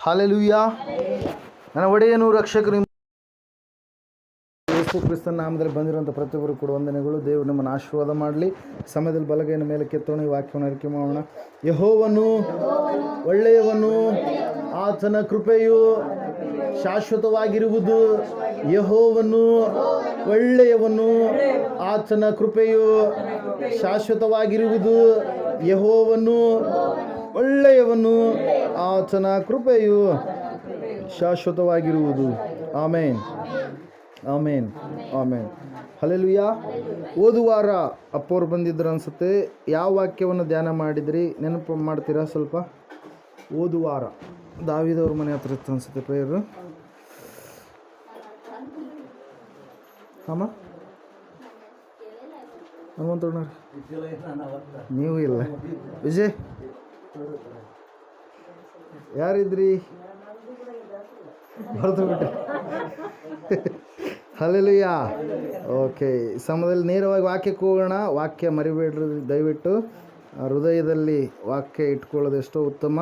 Hallelujah. ನನ್ನ ಒಡೆಯನು ರಕ್ಷಕರು ಯೇಸು ಕ್ರಿಸ್ತನ ನಾಮದಲ್ಲಿ ಬಂದಿರುವಂಥ ಪ್ರತಿಯೊಬ್ಬರು ಕೂಡ ವಂದನೆಗಳು. ದೇವರು ನಿಮ್ಮನ್ನು ಆಶೀರ್ವಾದ ಮಾಡಲಿ. ಸಮಯದಲ್ಲಿ ಬಲಗೈನ ಮೇಲೆ ಕೆತ್ತೋಣ. ಈ ವಾಕ್ಯವನ್ನು ಅರಿಕೆ ಮಾಡೋಣ. ಯೆಹೋವನು ಒಳ್ಳೆಯವನು, ಆತನ ಕೃಪೆಯು ಶಾಶ್ವತವಾಗಿರುವುದು. ಯೆಹೋವನು ಒಳ್ಳೆಯವನು, ಆತನ ಕೃಪೆಯು ಶಾಶ್ವತವಾಗಿರುವುದು. ಯೆಹೋವನು ಒಳ್ಳೆಯವನು, ಆತನ ಕೃಪೆಯು ಶಾಶ್ವತವಾಗಿರುವುದು. ಆಮೇನ್, ಆಮೇನ್, ಆಮೇನ್. ಹಲ್ಲೆಲೂಯಾ. ಓದುವಾರ ಅಪ್ಪವ್ರು ಬಂದಿದ್ರು ಅನಿಸುತ್ತೆ. ಯಾವ ವಾಕ್ಯವನ್ನು ಧ್ಯಾನ ಮಾಡಿದ್ರಿ ನೆನಪು ಮಾಡ್ತೀರಾ ಸ್ವಲ್ಪ? ಓದುವಾರ ದಾವಿದವ್ರ ಮನೆ ಹತ್ರ ಇತ್ತು ಅನಿಸುತ್ತೆ ಪ್ರೇಯರು. ಅಮ್ಮ ಹನುಮಂತಣ್ಣ ನೀವು ಇಲ್ಲ. ವಿಜಯ್ ಯಾರಿದ್ರಿ? ಹೊರತು ಬಿಟ್ಟೆ. ಹಲ್ಲೆಲೂಯಾ. ಓಕೆ, ಸಮಯದಲ್ಲಿ ನೇರವಾಗಿ ವಾಕ್ಯಕ್ಕೆ ಹೋಗೋಣ. ವಾಕ್ಯ ಮರಿಬೇಡ್ರಿ ದಯವಿಟ್ಟು. ಹೃದಯದಲ್ಲಿ ವಾಕ್ಯ ಇಟ್ಕೊಳ್ಳೋದು ಎಷ್ಟೋ ಉತ್ತಮ.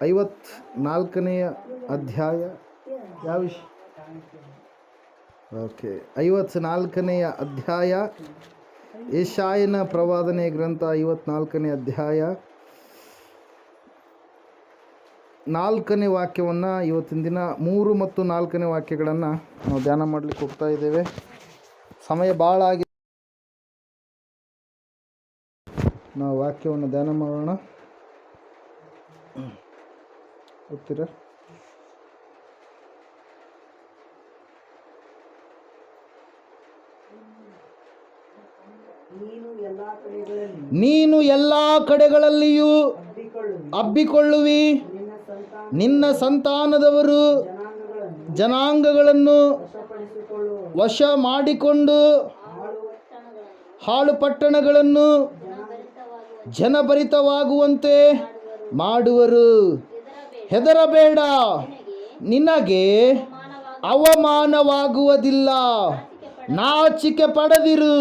54ನೇ ಅಧ್ಯಾಯ ಯಾವ ವಿಷಯ? ಓಕೆ, 54ನೇ ಅಧ್ಯಾಯ ಯೆಶಾಯನ ಪ್ರವಾದನೆ ಗ್ರಂಥ 54ನೇ ಅಧ್ಯಾಯ 4ನೇ ವಾಕ್ಯವನ್ನು ಇವತ್ತಿನ ದಿನ 3 ಮತ್ತು 4ನೇ ವಾಕ್ಯಗಳನ್ನು ನಾವು ಧ್ಯಾನ ಮಾಡಲಿಕ್ಕೆ ಹೋಗ್ತಾ ಇದ್ದೇವೆ. ಸಮಯ ಭಾಳ ಆಗಿ ನಾವು ವಾಕ್ಯವನ್ನು ಧ್ಯಾನ ಮಾಡೋಣ. ಗೊತ್ತೀರಾ? ನೀನು ಎಲ್ಲ ಕಡೆಗಳಲ್ಲಿಯೂ ಹಬ್ಬಿಕೊಳ್ಳುವಿ. ನಿನ್ನ ಸಂತಾನದವರು ಜನಾಂಗಗಳನ್ನು ವಶ ಮಾಡಿಕೊಂಡು ಹಾಳು ಪಟ್ಟಣಗಳನ್ನು ಜನಭರಿತವಾಗುವಂತೆ ಮಾಡುವರು. ಹೆದರಬೇಡ, ನಿನಗೆ ಅವಮಾನವಾಗುವುದಿಲ್ಲ. ನಾಚಿಕೆ ಪಡದಿರು,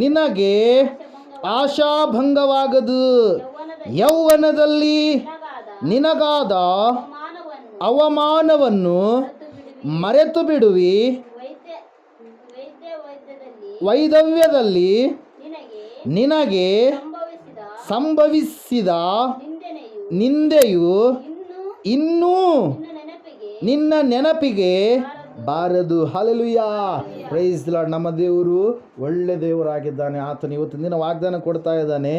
ನಿನಗೆ ಆಶಾಭಂಗವಾಗದು. ಯೌವನದಲ್ಲಿ ನಿನಗಾದ ಅವಮಾನವನ್ನು ಮರೆತು ಬಿಡುವಿ. ವೈಧವ್ಯದಲ್ಲಿ ನಿನಗೆ ಸಂಭವಿಸಿದ ನಿಂದೆಯು ಇನ್ನೂ ನಿನ್ನ ನೆನಪಿಗೆ ಬಾರದು. ಹಲ್ಲೆಲೂಯಾ. Praise the Lord. ನಮ್ಮ ದೇವರು ಒಳ್ಳೆ ದೇವರಾಗಿದ್ದಾನೆ. ಆತನು ಇವತ್ತಿನ ದಿನ ವಾಗ್ದಾನ ಕೊಡ್ತಾ ಇದ್ದಾನೆ.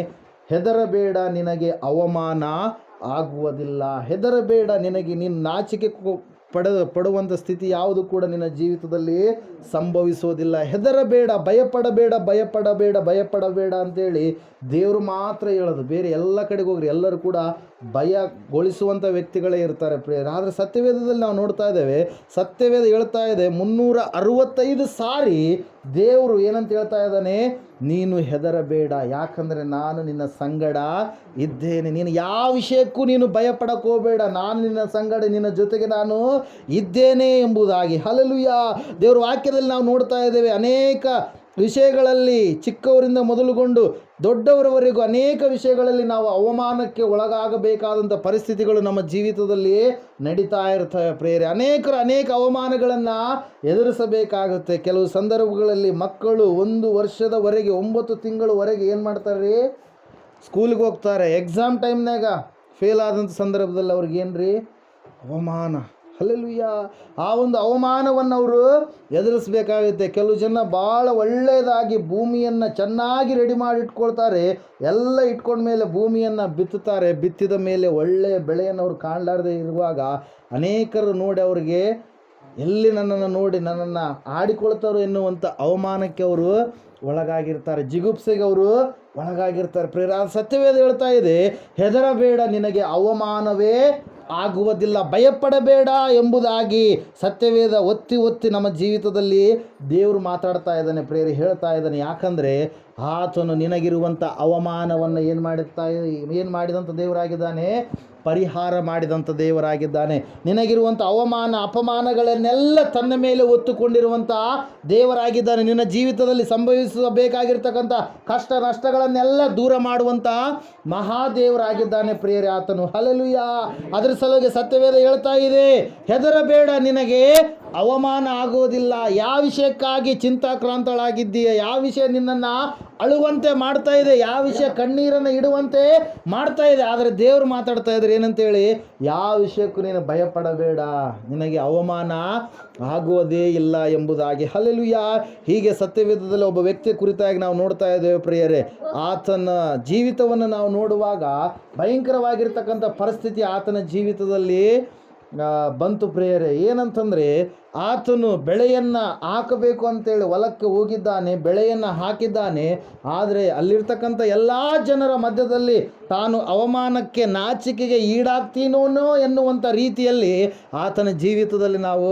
ಹೆದರಬೇಡ, ನಿನಗೆ ಅವಮಾನ ಆಗುವುದಿಲ್ಲ. ಹೆದರಬೇಡ, ನಿನಗೆ ನಿನ್ನ ನಾಚಿಕೆ ಪಡುವಂಥ ಸ್ಥಿತಿ ಯಾವುದು ಕೂಡ ನಿನ್ನ ಜೀವಿತದಲ್ಲಿ ಸಂಭವಿಸುವುದಿಲ್ಲ. ಹೆದರಬೇಡ, ಭಯಪಡಬೇಡ ಅಂತೇಳಿ ದೇವರು ಮಾತ್ರ ಹೇಳೋದು. ಬೇರೆ ಎಲ್ಲ ಕಡೆಗೆ ಹೋಗ್ರಿ, ಎಲ್ಲರೂ ಕೂಡ ಭಯಗೊಳಿಸುವಂಥ ವ್ಯಕ್ತಿಗಳೇ ಇರ್ತಾರೆ ಪ್ರೇಯರ್. ಆದರೆ ಸತ್ಯವೇದದಲ್ಲಿ ನಾವು ನೋಡ್ತಾ ಇದ್ದೇವೆ, ಸತ್ಯವೇದ ಹೇಳ್ತಾ ಇದೆ 365 ಸಾರಿ ದೇವರು ಏನಂತ ಹೇಳ್ತಾ ಇದ್ದಾನೆ? ನೀನು ಹೆದರಬೇಡ, ಯಾಕಂದರೆ ನಾನು ನಿನ್ನ ಸಂಗಡ ಇದ್ದೇನೆ. ನೀನು ಯಾವ ವಿಷಯಕ್ಕೂ ನೀನು ಭಯಪಡಕ್ಕೆ ಹೋಗಬೇಡ, ನಾನು ನಿನ್ನ ಸಂಗಡ, ನಿನ್ನ ಜೊತೆಗೆ ನಾನು ಇದ್ದೇನೆ ಎಂಬುದಾಗಿ. ಹಲ್ಲೆಲೂಯಾ. ದೇವರ ವಾಕ್ಯದಲ್ಲಿ ನಾವು ನೋಡ್ತಾ ಇದ್ದೇವೆ ಅನೇಕ ವಿಷಯಗಳಲ್ಲಿ, ಚಿಕ್ಕವರಿಂದ ಮೊದಲುಗೊಂಡು ದೊಡ್ಡವರವರೆಗೂ ಅನೇಕ ವಿಷಯಗಳಲ್ಲಿ ನಾವು ಅವಮಾನಕ್ಕೆ ಒಳಗಾಗಬೇಕಾದಂಥ ಪರಿಸ್ಥಿತಿಗಳು ನಮ್ಮ ಜೀವಿತದಲ್ಲಿ ನಡೀತಾ ಇರ್ತವೆ ಪ್ರೇರೆ. ಅನೇಕ ಅವಮಾನಗಳನ್ನು ಎದುರಿಸಬೇಕಾಗುತ್ತೆ. ಕೆಲವು ಸಂದರ್ಭಗಳಲ್ಲಿ ಮಕ್ಕಳು 1 ವರ್ಷದವರೆಗೆ 9 ತಿಂಗಳವರೆಗೆ ಏನು ಮಾಡ್ತಾರೆ? ಸ್ಕೂಲಿಗೆ ಹೋಗ್ತಾರೆ. ಎಕ್ಸಾಮ್ ಟೈಮ್ನಾಗ ಫೇಲ್ ಆದಂಥ ಸಂದರ್ಭದಲ್ಲಿ ಅವ್ರಿಗೇನು ರೀ? ಅವಮಾನ. ಹಲ್ಲೆಲೂಯಾ. ಆ ಒಂದು ಅವಮಾನವನ್ನು ಅವರು ಎದುರಿಸಬೇಕಾಗುತ್ತೆ. ಕೆಲವು ಜನ ಭಾಳ ಒಳ್ಳೆಯದಾಗಿ ಭೂಮಿಯನ್ನು ಚೆನ್ನಾಗಿ ರೆಡಿ ಮಾಡಿ ಇಟ್ಕೊಳ್ತಾರೆ. ಎಲ್ಲ ಇಟ್ಕೊಂಡ್ಮೇಲೆ ಭೂಮಿಯನ್ನು ಬಿತ್ತುತ್ತಾರೆ. ಬಿತ್ತಿದ ಮೇಲೆ ಒಳ್ಳೆಯ ಬೆಳೆಯನ್ನು ಅವರು ಕಾಣಲಾರದೆ ಇರುವಾಗ ಅನೇಕರು ನೋಡಿ ಅವರಿಗೆ ಎಲ್ಲಿ ನನ್ನನ್ನು ನೋಡಿ ನನ್ನನ್ನು ಆಡಿಕೊಳ್ತಾರೋ ಎನ್ನುವಂಥ ಅವಮಾನಕ್ಕೆ ಅವರು ಒಳಗಾಗಿರ್ತಾರೆ. ಜಿಗುಪ್ಸೆಗೆ ಅವರು ಒಳಗಾಗಿರ್ತಾರೆ. ಪ್ರೇರ ಸತ್ಯವೇದ ಹೇಳ್ತಾ ಇದೆ, ಹೆದರಬೇಡ, ನಿನಗೆ ಅವಮಾನವೇ ಆಗುವುದಿಲ್ಲ. ಭಯಪಡಬೇಡ ಎಂಬುದಾಗಿ ಸತ್ಯವೇದ ಒತ್ತಿ ನಮ್ಮ ಜೀವಿತದಲ್ಲಿ ದೇವರು ಮಾತಾಡ್ತಾ ಇದ್ದಾನೆ ಪ್ರೇರಿ, ಹೇಳ್ತಾ ಇದ್ದಾನೆ. ಯಾಕಂದರೆ ಆತನು ನಿನಗಿರುವಂಥ ಅವಮಾನವನ್ನು ಏನು ಮಾಡಿದಂಥ ದೇವರಾಗಿದ್ದಾನೆ? ಪರಿಹಾರ ಮಾಡಿದಂಥ ದೇವರಾಗಿದ್ದಾನೆ. ನಿನಗಿರುವಂಥ ಅವಮಾನ ಅಪಮಾನಗಳನ್ನೆಲ್ಲ ತನ್ನ ಮೇಲೆ ಹೊತ್ತುಕೊಂಡಿರುವಂಥ ದೇವರಾಗಿದ್ದಾನೆ. ನಿನ್ನ ಜೀವಿತದಲ್ಲಿ ಸಂಭವಿಸಬೇಕಾಗಿರ್ತಕ್ಕಂಥ ಕಷ್ಟ ನಷ್ಟಗಳನ್ನೆಲ್ಲ ದೂರ ಮಾಡುವಂಥ ಮಹಾದೇವರಾಗಿದ್ದಾನೆ ಪ್ರಿಯರೇ ಆತನು. ಹಲ್ಲೆಲೂಯ. ಅದರ ಸಲುವಾಗಿ ಸತ್ಯವೇದ ಹೇಳ್ತಾ ಇದೆ, ಹೆದರಬೇಡ, ನಿನಗೆ ಅವಮಾನ ಆಗೋದಿಲ್ಲ. ಯಾವ ವಿಷಯಕ್ಕಾಗಿ ಚಿಂತಾಕ್ರಾಂತಳಾಗಿದ್ದೀಯ, ಯಾವ ವಿಷಯ ನಿನ್ನನ್ನು ಅಳುವಂತೆ ಮಾಡ್ತಾ ಇದೆ, ಯಾವ ವಿಷಯ ಕಣ್ಣೀರನ್ನು ಇಡುವಂತೆ ಮಾಡ್ತಾ ಇದೆ, ಆದರೆ ದೇವರು ಮಾತಾಡ್ತಾ ಇದ್ದಾರೆ ಏನಂತೇಳಿ, ಯಾವ ವಿಷಯಕ್ಕೂ ನೀನು ಭಯಪಡಬೇಡ, ನಿನಗೆ ಅವಮಾನ ಆಗೋದೇ ಇಲ್ಲ ಎಂಬುದಾಗಿ. ಹಲ್ಲೆಲೂಯ. ಹೀಗೆ ಸತ್ಯವೇದದಲ್ಲಿ ಒಬ್ಬ ವ್ಯಕ್ತಿಯ ಕುರಿತಾಗಿ ನಾವು ನೋಡ್ತಾ ಇದ್ದೇವೆ ಪ್ರಿಯರೇ. ಆತನ ಜೀವಿತವನ್ನು ನಾವು ನೋಡುವಾಗ ಭಯಂಕರವಾಗಿರ್ತಕ್ಕಂಥ ಪರಿಸ್ಥಿತಿ ಆತನ ಜೀವಿತದಲ್ಲಿ ಬಂತು ಪ್ರಿಯರೇ. ಏನಂತಂದರೆ, ಆತನು ಬೆಳೆಯನ್ನು ಹಾಕಬೇಕು ಅಂತೇಳಿ ಹೊಲಕ್ಕೆ ಹೋಗಿದ್ದಾನೆ, ಬೆಳೆಯನ್ನು ಹಾಕಿದ್ದಾನೆ. ಆದರೆ ಅಲ್ಲಿರ್ತಕ್ಕಂಥ ಎಲ್ಲ ಜನರ ಮಧ್ಯದಲ್ಲಿ ತಾನು ಅವಮಾನಕ್ಕೆ ನಾಚಿಕೆಗೆ ಈಡಾಗ್ತೀನೋ ಎನ್ನುವಂಥ ರೀತಿಯಲ್ಲಿ ಆತನ ಜೀವಿತದಲ್ಲಿ ನಾವು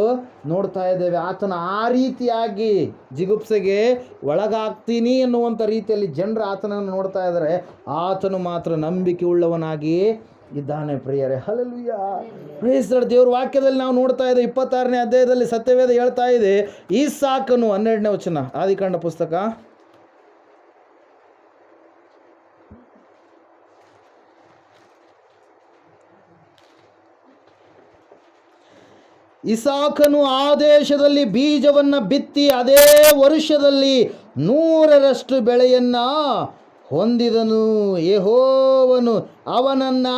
ನೋಡ್ತಾ ಇದ್ದೇವೆ. ಆತನು ಆ ರೀತಿಯಾಗಿ ಜಿಗುಪ್ಸೆಗೆ ಒಳಗಾಗ್ತೀನಿ ಎನ್ನುವಂಥ ರೀತಿಯಲ್ಲಿ ಜನರು ಆತನನ್ನು ನೋಡ್ತಾ ಇದ್ದಾರೆ. ಆತನು ಮಾತ್ರ ನಂಬಿಕೆ ಉಳ್ಳವನಾಗಿ ಇದ್ದಾನೆ ಪ್ರಿಯರೇ. ಹಲ್ಲೆಲೂಯ. Praise the Lord. ದೇವರ ವಾಕ್ಯದಲ್ಲಿ ನಾವು ನೋಡ್ತಾ ಇದ್ದೇವೆ 26ನೇ ಅಧ್ಯಾಯದಲ್ಲಿ ಸತ್ಯವೇದ ಹೇಳ್ತಾ ಇದೆ, ಈಸಾಕನು 12ನೇ ವಚನ, ಆದಿಕಾಂಡ ಪುಸ್ತಕ, ಇಸಾಕನು ಆ ದೇಶದಲ್ಲಿ ಬೀಜವನ್ನು ಬಿತ್ತಿ ಅದೇ ವರ್ಷದಲ್ಲಿ 100ರಷ್ಟು ಬೆಳೆಯನ್ನು ಹೊಂದಿದನು. ಯೆಹೋವನು ಅವನನ್ನು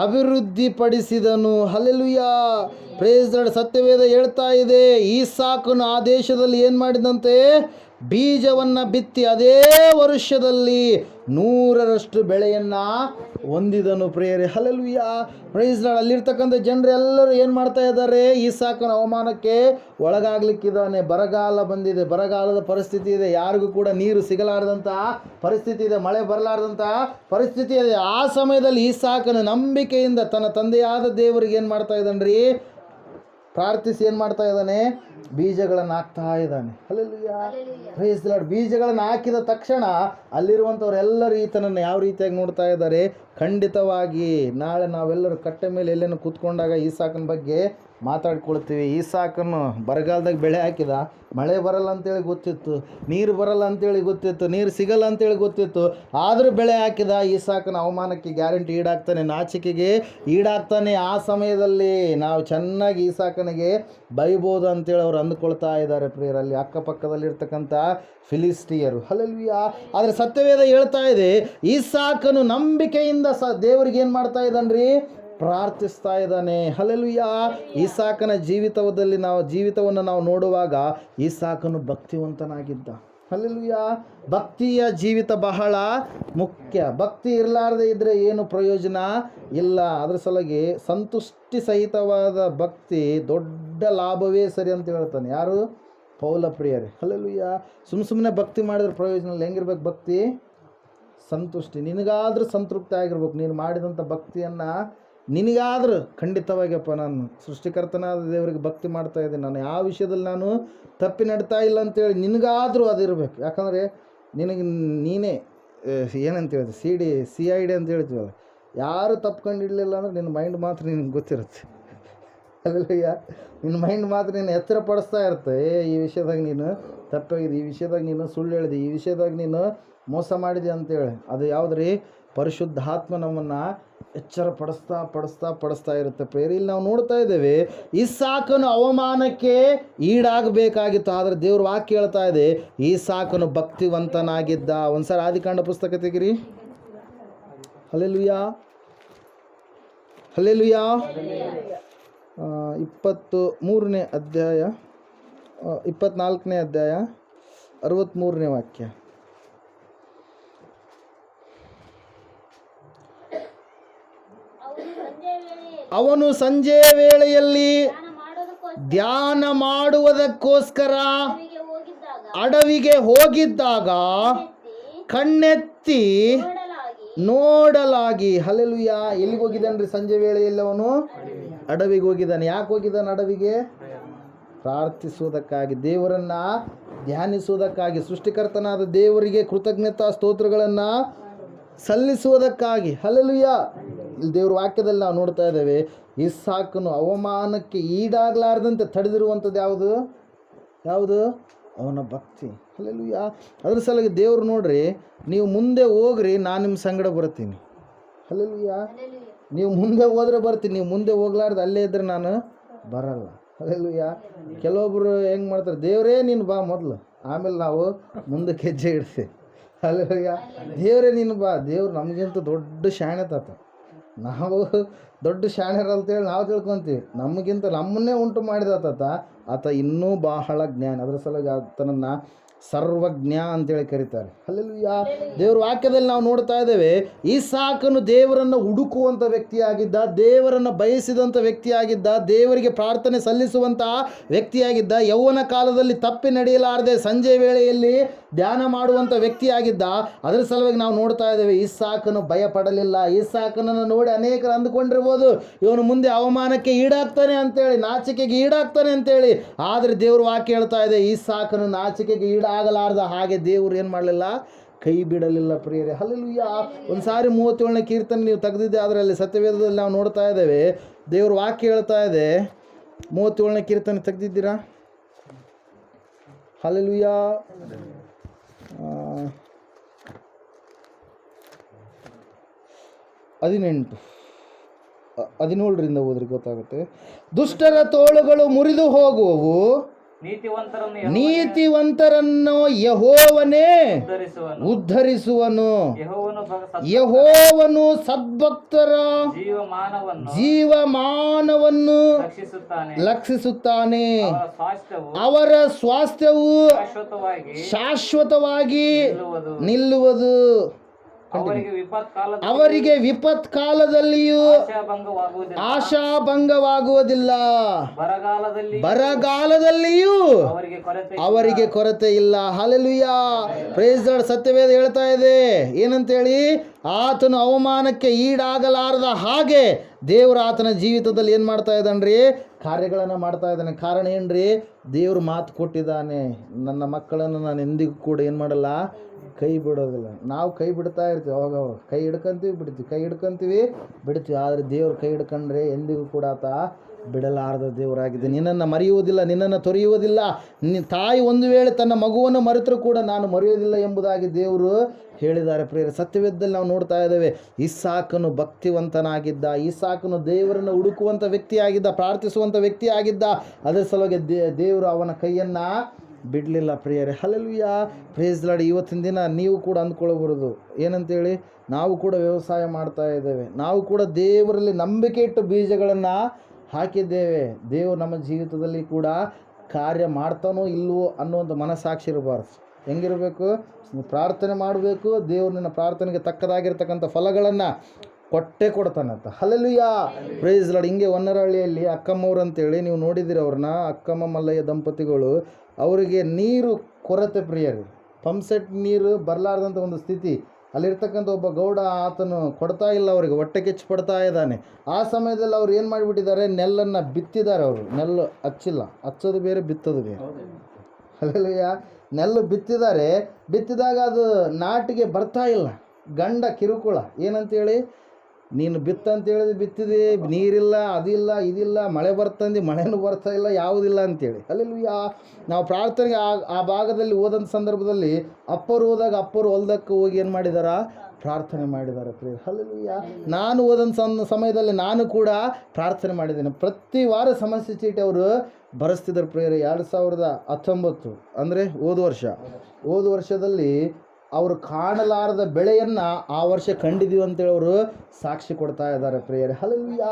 ಅಭಿವೃದ್ಧಿಪಡಿಸಿದನು. ಹಲ್ಲೆಲೂಯ. Praise the Lord. ಸತ್ಯವೇದ ಹೇಳ್ತಾ ಇದೆ, ಈಸಾಕನು ಆ ದೇಶದಲ್ಲಿ ಏನು ಮಾಡಿದಂತೆ, ಬೀಜವನ್ನು ಬಿತ್ತಿ ಅದೇ ವರ್ಷದಲ್ಲಿ 100ರಷ್ಟು ಬೆಳೆಯನ್ನು ಹೊಂದಿದನು ಪ್ರಿಯರೇ. ಹಲ್ಲೆಲೂಯ. Praise the Lord. ಅಲ್ಲಿರ್ತಕ್ಕಂಥ ಜನರೆಲ್ಲರೂ ಏನು ಮಾಡ್ತಾ ಇದ್ದಾರೆ, ಈಸಾಕನ ಅವಮಾನಕ್ಕೆ ಒಳಗಾಗಲಿಕ್ಕಿದ್ದಾನೆ. ಬರಗಾಲ ಬಂದಿದೆ, ಬರಗಾಲದ ಪರಿಸ್ಥಿತಿ ಇದೆ, ಯಾರಿಗೂ ಕೂಡ ನೀರು ಸಿಗಲಾರದಂಥ ಪರಿಸ್ಥಿತಿ ಇದೆ, ಮಳೆ ಬರಲಾರದಂಥ ಪರಿಸ್ಥಿತಿ ಇದೆ. ಆ ಸಮಯದಲ್ಲಿ ಈಸಾಕನ ನಂಬಿಕೆಯಿಂದ ತನ್ನ ತಂದೆಯಾದ ದೇವರಿಗೆ ಏನು ಮಾಡ್ತಾ ಇದ್ದಾನ್ರಿ, ಪ್ರಾರ್ಥಿಸಿ ಏನು ಮಾಡ್ತಾ ಇದ್ದಾನೆ, ಬೀಜಗಳನ್ನು ಹಾಕ್ತಾ ಇದ್ದಾನೆ. ಹಲ್ಲೆಲೂಯ. Praise the Lord. ಬೀಜಗಳನ್ನು ಹಾಕಿದ ತಕ್ಷಣ ಅಲ್ಲಿರುವಂಥವರೆಲ್ಲರೂ ಈತನನ್ನು ಯಾವ ರೀತಿಯಾಗಿ ನೋಡ್ತಾ ಇದ್ದಾರೆ, ಖಂಡಿತವಾಗಿ ನಾಳೆ ನಾವೆಲ್ಲರೂ ಕಟ್ಟೆ ಮೇಲೆ ಎಲ್ಲೇನು ಕೂತ್ಕೊಂಡಾಗ ಈಸಾಕನ ಬಗ್ಗೆ ಮಾತಾಡ್ಕೊಳ್ತೀವಿ. ಈಸಾಕನು ಬರಗಾಲದಾಗ ಬೆಳೆ ಹಾಕಿದ, ಮಳೆ ಬರಲ್ಲ ಅಂತೇಳಿ ಗೊತ್ತಿತ್ತು, ನೀರು ಬರಲ್ಲ ಅಂತೇಳಿ ಗೊತ್ತಿತ್ತು, ನೀರು ಸಿಗಲ್ಲ ಅಂತೇಳಿ ಗೊತ್ತಿತ್ತು, ಆದರೂ ಬೆಳೆ ಹಾಕಿದ. ಈಸಾಕನ ಅವಮಾನಕ್ಕೆ ಗ್ಯಾರಂಟಿ ಈಡಾಗ್ತಾನೆ, ನಾಚಿಕೆಗೆ ಈಡಾಗ್ತಾನೆ. ಆ ಸಮಯದಲ್ಲಿ ನಾವು ಚೆನ್ನಾಗಿ ಈಸಾಕನಿಗೆ ಬೈಬೋದು ಅಂತೇಳಿ ಅವ್ರು ಅಂದುಕೊಳ್ತಾ ಇದ್ದಾರೆ ಪ್ರಿಯರಲ್ಲಿ, ಅಕ್ಕಪಕ್ಕದಲ್ಲಿರ್ತಕ್ಕಂಥ ಫಿಲಿಸ್ಟಿಯರು. ಹಲ್ಲೆಲೂಯ. ಆದರೆ ಸತ್ಯವೇದ ಹೇಳ್ತಾ ಇದೆ, ಈಸಾಕನು ನಂಬಿಕೆಯಿಂದ ದೇವರಿಗೆ ಏನು ಮಾಡ್ತಾ ಇದ್ದಾನ್ರಿ, ಪ್ರಾರ್ಥಿಸ್ತಾ ಇದ್ದಾನೆ. ಹಲ್ಲೆಲೂಯ. ಈಸಾಕನ ಜೀವಿತವನ್ನು ನಾವು ನೋಡುವಾಗ ಈಸಾಕನು ಭಕ್ತಿವಂತನಾಗಿದ್ದ. ಹಲ್ಲೆಲೂಯ. ಭಕ್ತಿಯ ಜೀವಿತ ಬಹಳ ಮುಖ್ಯ. ಭಕ್ತಿ ಇರಲಾರದೆ ಇದ್ದರೆ ಏನು ಪ್ರಯೋಜನ ಇಲ್ಲ. ಅದರ ಸಲುವಾಗಿ ಸಂತುಷ್ಟಿ ಸಹಿತವಾದ ಭಕ್ತಿ ದೊಡ್ಡ ಲಾಭವೇ ಸರಿ ಅಂತ ಹೇಳ್ತಾನೆ. ಯಾರು? ಪೌಲ ಪ್ರಿಯರೇ. ಹಲ್ಲೆಲೂಯ. ಸುಮ್ಮನೆ ಭಕ್ತಿ ಮಾಡಿದ್ರೆ ಪ್ರಯೋಜನ ಇಲ್ಲ. ಹೆಂಗಿರ್ಬೇಕು ಭಕ್ತಿ? ಸಂತುಷ್ಟಿ. ನಿನಗಾದ್ರೂ ಸಂತೃಪ್ತಿ ಆಗಿರ್ಬೇಕು. ನೀನು ಮಾಡಿದಂಥ ಭಕ್ತಿಯನ್ನು ನಿನಗಾದ್ರೂ ಖಂಡಿತವಾಗಿಯಪ್ಪ, ನಾನು ಸೃಷ್ಟಿಕರ್ತನಾದ ದೇವರಿಗೆ ಭಕ್ತಿ ಮಾಡ್ತಾ ಇದ್ದೀನಿ, ನಾನು ಯಾವ ವಿಷಯದಲ್ಲಿ ನಾನು ತಪ್ಪಿ ನಡ್ತಾ ಇಲ್ಲ ಅಂತೇಳಿ ನಿನಗಾದರೂ ಅದಿರಬೇಕು. ಯಾಕಂದರೆ ನೀನೇ ಏನಂತ ಹೇಳಿದೆ, CID ಅಂತ ಹೇಳ್ತೀವಲ್ಲ, ಯಾರು ತಪ್ಕೊಂಡಿಡಲಿಲ್ಲ ಅಂದರೆ ನಿನ್ನ ಮೈಂಡ್ ಮಾತ್ರ ನಿನಗೆ ಗೊತ್ತಿರುತ್ತೆ. ಅಲ್ಲಯ್ಯ, ನಿನ್ನ ಮೈಂಡ್ ಮಾತ್ರ ನೀನು ಎಚ್ಚರ ಪಡಿಸ್ತಾ ಇರುತ್ತೆ. ಈ ವಿಷಯದಾಗ ನೀನು ತಪ್ಪಾಗಿದೆ, ಈ ವಿಷಯದಾಗ ನೀನು ಸುಳ್ಳು ಹೇಳಿದೆ, ಈ ವಿಷಯದಾಗ ನೀನು ಮೋಸ ಮಾಡಿದೆ ಅಂತೇಳಿ. ಅದು ಯಾವುದ್ರಿ? ಪರಿಶುದ್ಧಾತ್ಮ ನಮ್ಮನ್ನು ಎಚ್ಚರ ಪಡಿಸ್ತಾ ಇರುತ್ತೆ ಪ್ರೇರಿ. ಇಲ್ಲಿ ನಾವು ನೋಡ್ತಾ ಇದ್ದೇವೆ, ಈಸಾಕನು ಅವಮಾನಕ್ಕೆ ಈಡಾಗಬೇಕಾಗಿತ್ತು, ಆದರೆ ದೇವ್ರ ವಾಕ್ಯ ಹೇಳ್ತಾ ಇದೆ ಈಸಾಕನು ಭಕ್ತಿವಂತನಾಗಿದ್ದ. ಒಂದ್ಸಲ ಆದಿಕಾಂಡ ಪುಸ್ತಕ ತೆಗಿರಿ. ಹಲ್ಲೆಲೂಯ. ಹಲ್ಲೆಲೂಯ. 23ನೇ ಅಧ್ಯಾಯ, 24ನೇ ಅಧ್ಯಾಯ, 63ನೇ ವಾಕ್ಯ. ಅವನು ಸಂಜೆ ವೇಳೆಯಲ್ಲಿ ಧ್ಯಾನ ಮಾಡುವುದಕ್ಕೋಸ್ಕರ ಅಡವಿಗೆ ಹೋಗಿದ್ದಾಗ ಕಣ್ಣೆತ್ತಿ ನೋಡಲಾಗಿ. ಹಲ್ಲೆಲೂಯ. ಎಲ್ಲಿಗೆ ಹೋಗಿದ್ದಾನ್ರಿ? ಸಂಜೆ ವೇಳೆಯಲ್ಲಿ ಅವನು ಅಡವಿಗೆ ಹೋಗಿದ್ದಾನೆ. ಯಾಕೆ ಹೋಗಿದ್ದಾನೆ ಅಡವಿಗೆ? ಪ್ರಾರ್ಥಿಸುವುದಕ್ಕಾಗಿ, ದೇವರನ್ನು ಧ್ಯಾನಿಸುವುದಕ್ಕಾಗಿ, ಸೃಷ್ಟಿಕರ್ತನಾದ ದೇವರಿಗೆ ಕೃತಜ್ಞತಾ ಸ್ತೋತ್ರಗಳನ್ನು ಸಲ್ಲಿಸುವುದಕ್ಕಾಗಿ. ಹಲ್ಲೆಲೂಯ. ಇಲ್ಲಿ ದೇವ್ರ ವಾಕ್ಯದಲ್ಲಿ ನಾವು ನೋಡ್ತಾ ಇದ್ದೇವೆ, ಇಸಾಕನು ಅವಮಾನಕ್ಕೆ ಈಡಾಗಲಾರ್ದಂತೆ ತಡೆದಿರುವಂಥದ್ದು ಯಾವುದು ಅವನ ಭಕ್ತಿ. ಹಲ್ಲೆಲೂಯಾ. ಅದ್ರ ಸಲುವಾಗಿ ದೇವ್ರು ನೋಡ್ರಿ, ನೀವು ಮುಂದೆ ಹೋಗ್ರಿ, ನಾನು ನಿಮ್ಮ ಸಂಗಡ ಬರ್ತೀನಿ. ಹಲ್ಲೆಲೂಯಾ. ನೀವು ಮುಂದೆ ಹೋದರೆ ಬರ್ತೀನಿ, ನೀವು ಮುಂದೆ ಹೋಗ್ಲಾರ್ದು ಅಲ್ಲೇ ಇದ್ರೆ ನಾನು ಬರಲ್ಲ. ಹಲ್ಲೆಲೂಯಾ. ಕೆಲವೊಬ್ರು ಹೆಂಗೆ ಮಾಡ್ತಾರೆ, ದೇವರೇ ನೀನು ಬಾ ಮೊದಲು, ಆಮೇಲೆ ನಾವು ಮುಂದಕ್ಕೆ ಹೆಜ್ಜೆ ಇಡ್ತೀವಿ. ಹಲ್ಲೆಲೂಯಾ. ದೇವರೇ ನೀನು ಬಾ. ದೇವ್ರು ನಮಗಿಂತ ದೊಡ್ಡ ಶಾಣೆ ತಾತ. ನಾವು ದೊಡ್ಡ ಶಾಣ್ಯರು ಅಂತೇಳಿ ನಾವು ತಿಳ್ಕೊತೀವಿ, ನಮಗಿಂತ ನಮ್ಮನ್ನೇ ಉಂಟು ಮಾಡಿದಾತ ಆತ ಇನ್ನೂ ಬಹಳ ಜ್ಞಾನ. ಅದರ ಸಲುವಾಗಿ ಆತನನ್ನು ಸರ್ವಜ್ಞ ಅಂತೇಳಿ ಕರೀತಾರೆ. ಹಲ್ಲೆಲೂಯಾ. ದೇವ್ರ ವಾಕ್ಯದಲ್ಲಿ ನಾವು ನೋಡ್ತಾ ಇದ್ದೇವೆ, ಇಸಾಕನು ದೇವರನ್ನು ಹುಡುಕುವಂಥ ವ್ಯಕ್ತಿಯಾಗಿದ್ದ, ದೇವರನ್ನು ಬಯಸಿದಂಥ ವ್ಯಕ್ತಿಯಾಗಿದ್ದ, ದೇವರಿಗೆ ಪ್ರಾರ್ಥನೆ ಸಲ್ಲಿಸುವಂತಹ ವ್ಯಕ್ತಿಯಾಗಿದ್ದ, ಯೌವನ ಕಾಲದಲ್ಲಿ ತಪ್ಪಿ ನಡೆಯಲಾರದೆ ಸಂಜೆ ವೇಳೆಯಲ್ಲಿ ಧ್ಯಾನ ಮಾಡುವಂಥ ವ್ಯಕ್ತಿಯಾಗಿದ್ದ. ಅದರ ಸಲುವಾಗಿ ನಾವು ನೋಡ್ತಾ ಇದ್ದೇವೆ, ಇಸಾಕನು ಭಯ ಪಡಲಿಲ್ಲ. ಇಸಾಕನನ್ನು ನೋಡಿ ಅನೇಕರು ಅಂದುಕೊಂಡಿರ್ಬೋದು, ಇವನು ಮುಂದೆ ಅವಮಾನಕ್ಕೆ ಈಡಾಗ್ತಾನೆ ಅಂತೇಳಿ, ನಾಚಿಕೆಗೆ ಈಡಾಗ್ತಾನೆ ಅಂತೇಳಿ. ಆದರೆ ದೇವ್ರ ವಾಕ್ಯ ಹೇಳ್ತಾ ಇದೆ, ಇಸಾಕನು ನಾಚಿಕೆಗೆ ಆಗಲಾರ್ದ ಹಾಗೆ ದೇವರು ಏನು ಮಾಡಲಿಲ್ಲ, ಕೈ ಬಿಡಲಿಲ್ಲ ಪ್ರಿಯರೇ. ಹಲ್ಲೆಲೂಯಾ. ಒಂದು ಸಾರಿ 37ನೇ ಕೀರ್ತನೆ ನೀವು ತೆಗೆದಿದ್ದೆ, ಅದರಲ್ಲಿ ಸತ್ಯವೇದದಲ್ಲಿ ನಾವು ನೋಡ್ತಾ ಇದ್ದೇವೆ, ದೇವ್ರ ವಾಕ್ಯ ಹೇಳ್ತಾ ಇದೆ. 37ನೇ ಕೀರ್ತನೆ ತೆಗೆದಿದ್ದೀರಾ? ಹಲ್ಲೆಲೂಯಾ. 17ರಿಂದ ಓದ್ರಿ ಗೊತ್ತಾಗುತ್ತೆ. ದುಷ್ಟರ ತೋಳುಗಳು ಮುರಿದು ಹೋಗುವವು, ನೀತಿವಂತರನ್ನು ಯೆಹೋವನೇ ಉದ್ಧರಿಸುವನು. ಯೆಹೋವನು ಸದ್ಭಕ್ತರ ಜೀವಮಾನವನ್ನು ಲಕ್ಷಿಸುತ್ತಾನೆ. ಅವರ ಸ್ವಾಸ್ಥ್ಯವು ಶಾಶ್ವತವಾಗಿ ನಿಲ್ಲುವುದು. ಅವರಿಗೆ ವಿಪತ್ ಕಾಲದಲ್ಲಿಯೂ ಆಶಾಭಂಗವಾಗುವುದಿಲ್ಲ, ಬರಗಾಲದಲ್ಲಿಯೂ ಅವರಿಗೆ ಕೊರತೆ ಇಲ್ಲ. ಹಲ್ಲೆಲೂಯಾ. Praise Lord. ಸತ್ಯವೇದ ಹೇಳ್ತಾ ಇದೆ ಏನಂತೇಳಿ, ಆತನು ಅವಮಾನಕ್ಕೆ ಈಡಾಗಲಾರದ ಹಾಗೆ ದೇವರು ಆತನ ಜೀವಿತದಲ್ಲಿ ಏನು ಮಾಡ್ತಾ ಇದ್ದಾನ್ರಿ, ಕಾರ್ಯಗಳನ್ನು ಮಾಡ್ತಾ ಇದ್ದಾನೆ. ಕಾರಣ ಏನ್ರಿ, ದೇವರು ಮಾತು ಕೊಟ್ಟಿದ್ದಾನೆ, ನನ್ನ ಮಕ್ಕಳನ್ನು ನಾನು ಎಂದಿಗೂ ಕೂಡ ಏನು ಮಾಡಲ್ಲ, ಕೈ ಬಿಡೋದಿಲ್ಲ. ನಾವು ಕೈ ಬಿಡ್ತಾ ಇರ್ತೀವಿ, ಅವಾಗ ಕೈ ಹಿಡ್ಕೊಂತೀವಿ ಬಿಡ್ತೀವಿ, ಕೈ ಹಿಡ್ಕೊಂತೀವಿ ಬಿಡ್ತೀವಿ. ಆದರೆ ದೇವ್ರು ಕೈ ಹಿಡ್ಕೊಂಡ್ರೆ ಎಂದಿಗೂ ಕೂಡ ಆತ ಬಿಡಲಾರದ ದೇವರಾಗಿದೆ. ನಿನ್ನನ್ನು ಮರೆಯುವುದಿಲ್ಲ, ನಿನ್ನನ್ನು ತೊರೆಯುವುದಿಲ್ಲ. ತಾಯಿ ಒಂದು ವೇಳೆ ತನ್ನ ಮಗುವನ್ನು ಮರೆತರೂ ಕೂಡ ನಾನು ಮರೆಯೋದಿಲ್ಲ ಎಂಬುದಾಗಿ ದೇವರು ಹೇಳಿದ್ದಾರೆ. ಪ್ರಿಯರೇ, ಸತ್ಯವೇದದಲ್ಲಿ ನಾವು ನೋಡ್ತಾ ಇದ್ದೇವೆ, ಇಸಾಕನು ಭಕ್ತಿವಂತನಾಗಿದ್ದ, ಇಸಾಕನು ದೇವರನ್ನು ಹುಡುಕುವಂಥ ವ್ಯಕ್ತಿಯಾಗಿದ್ದ, ಪ್ರಾರ್ಥಿಸುವಂಥ ವ್ಯಕ್ತಿಯಾಗಿದ್ದ. ಅದರ ಸಲುವಾಗಿ ದೇವರು ಅವನ ಕೈಯನ್ನು ಬಿಡಲಿಲ್ಲ ಪ್ರಿಯರೇ. ಹಲ್ಲೆಲೂಯಾ. Praise Lord. ಇವತ್ತಿನ ದಿನ ನೀವು ಕೂಡ ಅಂದ್ಕೊಳ್ಬಾರ್ದು ಏನಂತೇಳಿ, ನಾವು ಕೂಡ ವ್ಯವಸಾಯ ಮಾಡ್ತಾ ಇದ್ದೇವೆ, ನಾವು ಕೂಡ ದೇವರಲ್ಲಿ ನಂಬಿಕೆ ಇಟ್ಟು ಬೀಜಗಳನ್ನು ಹಾಕಿದ್ದೇವೆ, ದೇವರು ನಮ್ಮ ಜೀವಿತದಲ್ಲಿ ಕೂಡ ಕಾರ್ಯ ಮಾಡ್ತಾನೋ ಇಲ್ವೋ ಅನ್ನುವಂಥ ಮನಸ್ಸಾಕ್ಷಿ ಇರಬಾರ್ದು. ಹೆಂಗಿರಬೇಕು, ಪ್ರಾರ್ಥನೆ ಮಾಡಬೇಕು, ದೇವರು ನಿನ್ನ ಪ್ರಾರ್ಥನೆಗೆ ತಕ್ಕದಾಗಿರ್ತಕ್ಕಂಥ ಫಲಗಳನ್ನು ಕೊಟ್ಟೇ ಕೊಡ್ತಾನಂತ. ಹಲ್ಲೆಲೂಯಾ. Praise lord. ಹಿಂಗೆ ಹೊನ್ನರಹಳ್ಳಿಯಲ್ಲಿ ಅಕ್ಕಮ್ಮವ್ರು ಅಂತೇಳಿ ನೀವು ನೋಡಿದ್ದೀರಿ ಅವ್ರನ್ನ, ಅಕ್ಕಮ್ಮ ಮಲ್ಲಯ್ಯ ದಂಪತಿಗಳು. ಅವರಿಗೆ ನೀರು ಕೊರತೆ ಪ್ರಿಯರು, ಪಂಪ್ಸೆಟ್ ನೀರು ಬರಲಾರ್ದಂಥ ಒಂದು ಸ್ಥಿತಿ. ಅಲ್ಲಿರ್ತಕ್ಕಂಥ ಒಬ್ಬ ಗೌಡ ಆತನು ಕೊಡ್ತಾ ಇಲ್ಲ, ಅವರಿಗೆ ಹೊಟ್ಟೆ ಕಿಚ್ಚು ಪಡ್ತಾ ಇದ್ದಾನೆ. ಆ ಸಮಯದಲ್ಲಿ ಅವ್ರು ಏನು ಮಾಡಿಬಿಟ್ಟಿದ್ದಾರೆ, ನೆಲ್ಲನ್ನು ಬಿತ್ತಿದ್ದಾರೆ. ಅವರು ನೆಲ್ಲು ಹಚ್ಚಿಲ್ಲ, ಹಚ್ಚೋದು ಬೇರೆ ಬಿತ್ತೋದು ಬೇರೆ. ಹಲ್ಲೆಲೂಯಾ. ನೆಲ್ಲು ಬಿತ್ತಿದ್ದಾರೆ, ಬಿತ್ತಿದಾಗ ಅದು ನಾಟಿಗೆ ಬರ್ತಾ ಇಲ್ಲ. ಗಂಡ ಕಿರುಕುಳ ಏನಂತೇಳಿ, ನೀನು ಬಿತ್ತಂತೇಳಿದ್ರೆ ಬಿತ್ತಿದೆ, ನೀರಿಲ್ಲ, ಅದಿಲ್ಲ, ಇದಿಲ್ಲ, ಮಳೆ ಬರ್ತಂದು ಮಳೆನೂ ಬರ್ತಾ ಇಲ್ಲ, ಯಾವುದಿಲ್ಲ ಅಂತೇಳಿ. ಹಲ್ಲೆಲೂಯಾ. ನಾವು ಪ್ರಾರ್ಥನೆಗೆ ಆ ಭಾಗದಲ್ಲಿ ಹೋದಂಥ ಸಂದರ್ಭದಲ್ಲಿ ಅಪ್ಪರು ಹೋದಾಗ ಅಪ್ಪರು ಹೊಲ್ದಕ್ಕೆ ಹೋಗಿ ಏನು ಮಾಡಿದಾರ, ಪ್ರಾರ್ಥನೆ ಮಾಡಿದ್ದಾರೆ ಪ್ರಿಯ. ಹಲ್ಲೆಲೂಯಾ. ನಾನು ಹೋದಂಥ ಸಮಯದಲ್ಲಿ ನಾನು ಕೂಡ ಪ್ರಾರ್ಥನೆ ಮಾಡಿದ್ದೇನೆ. ಪ್ರತಿ ವಾರ ಸಮಸ್ಯೆ ಚೀಟಿ ಅವರು ಬರೆಸ್ತಿದ್ದಾರೆ ಪ್ರಿಯರೇ. 2019 ಅಂದರೆ ಹೋದ ವರ್ಷದಲ್ಲಿ ಅವರು ಕಾಣಲಾರದ ಬೆಳೆಯನ್ನು ಆ ವರ್ಷ ಕಂಡಿದ್ದೀವಿ ಅಂತೇಳಿ ಅವರು ಸಾಕ್ಷಿ ಕೊಡ್ತಾ ಇದ್ದಾರೆ ಪ್ರಿಯರೇ. ಹಲ್ಲೆಲೂಯಾ.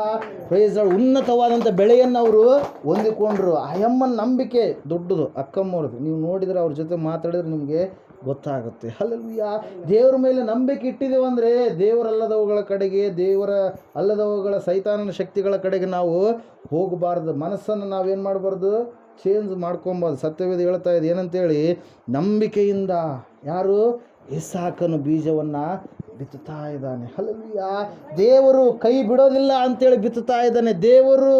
Praise lord. ಉನ್ನತವಾದಂಥ ಬೆಳೆಯನ್ನು ಅವರು ಹೊಂದಿಕೊಂಡ್ರು. ಅಯ್ಯಮ್ಮನ ನಂಬಿಕೆ ದೊಡ್ಡದು, ಅಕ್ಕಮ್ಮವ್ರದ್ದು. ನೀವು ನೋಡಿದರೆ ಅವ್ರ ಜೊತೆ ಮಾತಾಡಿದ್ರೆ ನಿಮಗೆ ಗೊತ್ತಾಗುತ್ತೆ. ಹಲ್ಲೆಲೂಯಾ. ದೇವರ ಮೇಲೆ ನಂಬಿಕೆ ಇಟ್ಟಿದ್ದೇವೆ ಅಂದರೆ ದೇವರಲ್ಲದವುಗಳ ಕಡೆಗೆ, ದೇವರ ಅಲ್ಲದವುಗಳ ಸೈತಾನನ ಶಕ್ತಿಗಳ ಕಡೆಗೆ ನಾವು ಹೋಗಬಾರ್ದು. ಮನಸ್ಸನ್ನು ನಾವೇನು ಮಾಡಬಾರ್ದು, ಚೇಂಜ್ ಮಾಡ್ಕೊಬಾರ್ದು. ಸತ್ಯವೇದ ಹೇಳ್ತಾ ಇದೆ ಏನಂತೇಳಿ, ನಂಬಿಕೆಯಿಂದ ಯಾರು ಇಸಾಕನು ಬೀಜವನ್ನು ಬಿತ್ತುತ್ತಾ ಇದ್ದಾನೆ. ಹಲ್ಲೆಲೂಯಾ. ದೇವರು ಕೈ ಬಿಡೋದಿಲ್ಲ ಅಂತೇಳಿ ಬಿತ್ತುತ್ತಾ ಇದ್ದಾನೆ. ದೇವರು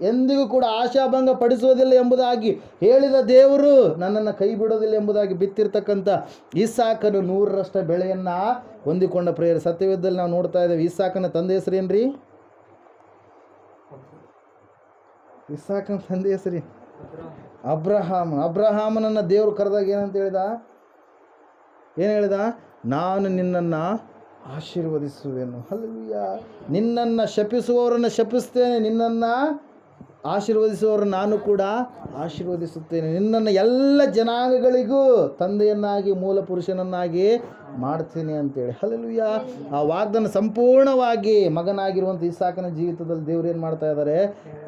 ಎಂದಿಗೂ ಕೂಡ ಆಶಾಭಂಗ ಪಡಿಸೋದಿಲ್ಲ ಎಂಬುದಾಗಿ ಹೇಳಿದ ದೇವರು ನನ್ನನ್ನು ಕೈ ಬಿಡೋದಿಲ್ಲ ಎಂಬುದಾಗಿ ಬಿತ್ತಿರ್ತಕ್ಕಂಥ ಇಸಾಕನು 100ರಷ್ಟು ಬೆಳೆಯನ್ನು ಹೊಂದಿಕೊಂಡ ಪ್ರಿಯರೇ. ಸತ್ಯವೇದದಲ್ಲಿ ನಾವು ನೋಡ್ತಾ ಇದ್ದೇವೆ. ಇಸಾಕನ ತಂದೆ ಹೆಸರೇನ್ರಿ? ಇಸಾಕನ ತಂದೆ ಹೆಸರಿ ಅಬ್ರಹಾಮನನ್ನು ದೇವರು ಕರೆದಾಗ ಏನಂತ ಹೇಳಿದ? ಏನು ಹೇಳಿದ? ನಾನು ನಿನ್ನನ್ನು ಆಶೀರ್ವದಿಸುವೆನು. ಹಲ್ಲೆಲೂಯಾ. ನಿನ್ನನ್ನು ಶಪಿಸುವವರನ್ನು ಶಪಿಸ್ತೇನೆ, ನಿನ್ನನ್ನು ಆಶೀರ್ವದಿಸುವವರು ನಾನು ಕೂಡ ಆಶೀರ್ವದಿಸುತ್ತೇನೆ, ನಿನ್ನನ್ನು ಎಲ್ಲ ಜನಾಂಗಗಳಿಗೂ ತಂದೆಯನ್ನಾಗಿ ಮೂಲ ಪುರುಷನನ್ನಾಗಿ ಮಾಡ್ತೀನಿ ಅಂತೇಳಿ. ಹಲ್ಲೆಲೂಯಾ. ಆ ವಾಗ್ದಾನ ಸಂಪೂರ್ಣವಾಗಿ ಮಗನಾಗಿರುವಂಥ ಇಸಾಕನ ಜೀವಿತದಲ್ಲಿ ದೇವ್ರು ಏನು ಮಾಡ್ತಾ ಇದ್ದಾರೆ?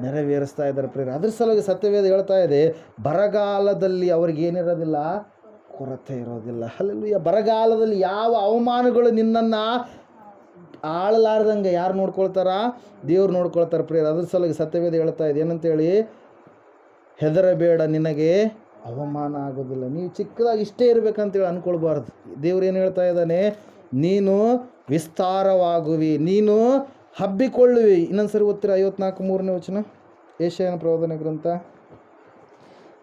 ನೆರವೇರಿಸ್ತಾ ಇದ್ದಾರೆ ಪ್ರಿಯರೇ. ಅದ್ರ ಸಲುವಾಗಿ ಸತ್ಯವೇದ ಹೇಳ್ತಾ ಇದೆ, ಬರಗಾಲದಲ್ಲಿ ಅವ್ರಿಗೆ ಏನಿರೋದಿಲ್ಲ? ಕೊರತೆ ಇರೋದಿಲ್ಲ. ಹಲ್ಲೆಲೂಯಾ. ಬರಗಾಲದಲ್ಲಿ ಯಾವ ಅವಮಾನಗಳು ನಿನ್ನನ್ನು ಆಳಲಾರ್ದಂಗೆ ಯಾರು ನೋಡ್ಕೊಳ್ತಾರ? ದೇವ್ರು ನೋಡ್ಕೊಳ್ತಾರೆ ಪ್ರಿಯರೇ. ಅದ್ರ ಸಲುವಾಗಿ ಸತ್ಯವೇದ ಹೇಳ್ತಾ ಇದೆ ಏನಂತೇಳಿ, ಹೆದರಬೇಡ, ನಿನಗೆ ಅವಮಾನ ಆಗೋದಿಲ್ಲ. ನೀವು ಚಿಕ್ಕದಾಗಿ ಇಷ್ಟೇ ಇರಬೇಕಂತೇಳಿ ಅಂದ್ಕೊಳ್ಬಾರ್ದು. ದೇವ್ರು ಏನು ಹೇಳ್ತಾ ಇದ್ದಾನೆ? ನೀನು ವಿಸ್ತಾರವಾಗುವಿ, ನೀನು ಹಬ್ಬಿಕೊಳ್ಳುವಿ. ಇನ್ನೊಂದ್ಸರಿ ಓದ್ತೀರ 54:3 ವಚನ, ಯೆಶಾಯನ ಪ್ರವಾದನ ಗ್ರಂಥ.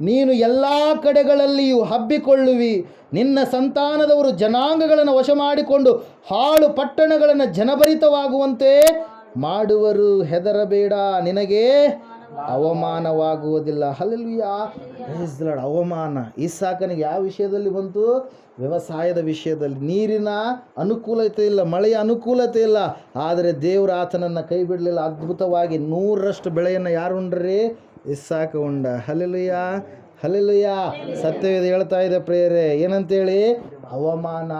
ನೀನು ಎಲ್ಲ ಕಡೆಗಳಲ್ಲಿಯೂ ಹಬ್ಬಿಕೊಳ್ಳುವಿ, ನಿನ್ನ ಸಂತಾನದವರು ಜನಾಂಗಗಳನ್ನು ವಶ ಮಾಡಿಕೊಂಡು ಹಾಳು ಪಟ್ಟಣಗಳನ್ನು ಜನಭರಿತವಾಗುವಂತೆ ಮಾಡುವರು. ಹೆದರಬೇಡ, ನಿನಗೆ ಅವಮಾನವಾಗುವುದಿಲ್ಲ. ಹಲ್ಲೆಲೂಯಾ. Praise the Lord. ಅವಮಾನ ಇಸಾಕನಿಗೆ ಯಾವ ವಿಷಯದಲ್ಲಿ ಬಂತು? ವ್ಯವಸಾಯದ ವಿಷಯದಲ್ಲಿ. ನೀರಿನ ಅನುಕೂಲತೆ ಇಲ್ಲ, ಮಳೆಯ ಅನುಕೂಲತೆ ಇಲ್ಲ, ಆದರೆ ದೇವರು ಆತನನ್ನು ಕೈ ಬಿಡಲಿಲ್ಲ. ಅದ್ಭುತವಾಗಿ 100ರಷ್ಟು ಬೆಳೆಯನ್ನು ಯಾರು ಉಂಡ್ರಿ? ಇಸಾಕ ಉಂಡ. ಹಲ್ಲೆಲೂಯಾ. ಹಲ್ಲೆಲೂಯಾ. ಸತ್ಯವೇದ ಹೇಳ್ತಾ ಇದೆ ಪ್ರಿಯರೇ, ಏನಂತೇಳಿ? ಅವಮಾನ